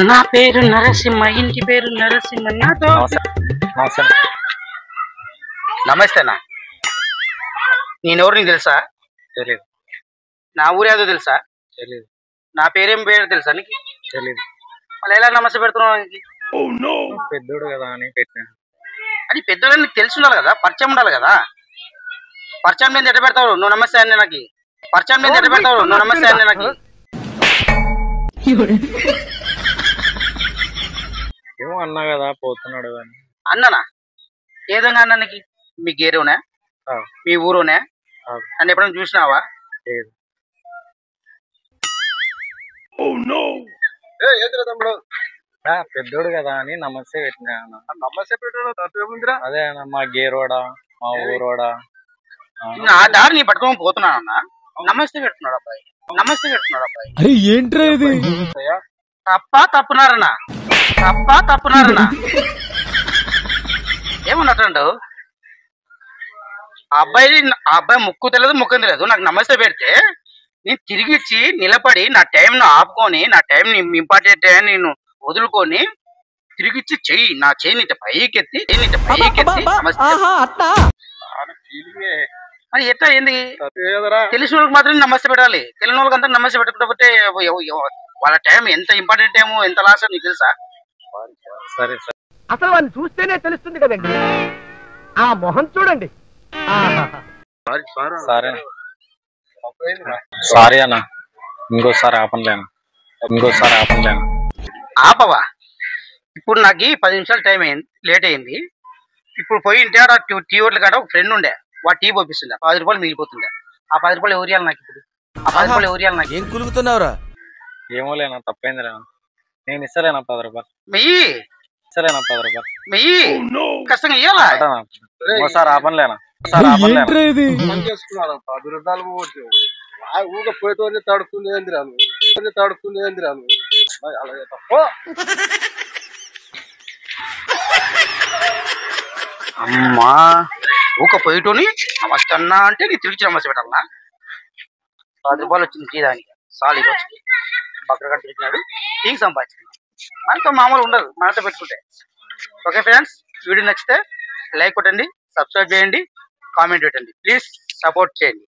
నా పేరు నరసింహ, ఇంటి పేరు నరసింహ. నాతో నమస్తే అన్న. నేనెవరు నీకు తెలుసా? తెలీదు. నా ఊరు ఏదో తెలుసా? తెలీదు. నా పేరేం పేరు తెలుసా నీకు? తెలీదు. మళ్ళీ ఎలా నమస్తే పెడుతున్నావు? పెద్దోడు కదా అని పెట్టినా. అది పెద్దోడు నీకు తెలిసి ఉండాలి కదా, పరిచయం ఉండాలి కదా. పరిచయం మీద ఎట్ట పెడతావు నువ్వు నమస్తే అని నాకు? పరిచయం మీద ఎట్ట పెడతావు నువ్వు నమస్తే అని నాకు? ఏమో అన్నా కదా పోతున్నాడు అని. అన్ననా? ఏ విధంగా అన్న నీకు? మీ గేరునే, మీ ఊరునే నన్ను ఎప్పుడైనా చూసినావా? లేదు. తమ్ముడు పెద్దోడు కదా అని నమస్తే పెట్టినా. నమస్తే పెట్టాడు. అదే అన్న, మా గేరోడా మా ఊరోడా ఆ దారి నీ పట్టుకొని పోతున్నానన్న. నమస్తే పెడుతున్నాడు అబ్బాయి, నమస్తే పెడుతున్నాడు అబ్బాయి. అరే ఏంట్రా ఇది? తప్పునారన్నా, తప్పునారన్నా. ఏమన్నట్టు ఆ అబ్బాయి ముక్కు తెలియదు, ముఖం తెలియదు. నాకు నమస్తే పెడితే నేను తిరిగి ఇచ్చి నిలబడి నా టైంను ఆపుకొని, నా టైం ఇంపార్టెంట్ అని నేను వదులుకొని తిరిగిచ్చి చెయ్యి, నా చెయ్యి పైకెత్తి మరి ఎట్లా ఏంది? తెలిసిన వాళ్ళకి మాత్రం నమస్తే పెట్టాలి, తెలియని వాళ్ళకి అంతా నమస్తే పెట్టకపోతే వాళ్ళ టైం ఎంత ఇంపార్టెంట్ టైము, ఎంత లాస్ నీకు తెలుసా? సరే సరే. అసలు వాడిని చూస్తేనే తెలుస్తుంది కదండి, ఆ మొహం చూడండి. సారీ అన్న, ఇంకోసారి ఆపలేను. ఆపవా? ఇప్పుడు నాకు 10 నిమిషాలు టైం అయింది, లేట్ అయింది. ఇప్పుడు పోయి ఇంటి ఆడ టీ ఓట్ల కాడ ఒక ఫ్రెండ్ ఉండే, వాడు టీ పంపిస్తుండే. 10 రూపాయలు మిగిలిపోతుండే. ఆ 10 రూపాయలు ఎవరియాలి నాకు? ఇప్పుడు ఆ 10 రూపాయలు ఎవరియాలి నాకు? ఏం కులుగుతున్నావురా? ఏమో లేనా, తప్పైంది రా. నేను ఇస్తలేనా 10 రూపాయలు? మెయ్యి ఇస్తలేనా 10 రూపాయలు? మెయ్యి కష్టంగా ఇయ్యాలా? ఒకసారి ఆపలేనా? ఊగ పోయితో తడుతుంది రాను. అమ్మా ఊక పోయిటోని నమస్తే అన్నా అంటే నీ తిరిగి నమస్తే పెట్టాలన్నా? 10 రూపాయలు వచ్చింది టీ దానికి. సాలి బక్కగా తిరిగినాడు, టీకి సంపాదించుకున్నాడు. మనతో మామూలు ఉండదు మనతో పెట్టుకుంటే. ఓకే ఫ్రెండ్స్, వీడియో నచ్చితే లైక్ కొట్టండి, సబ్స్క్రైబ్ చేయండి, కామెంట్ పెట్టండి. ప్లీజ్ సపోర్ట్ చేయండి.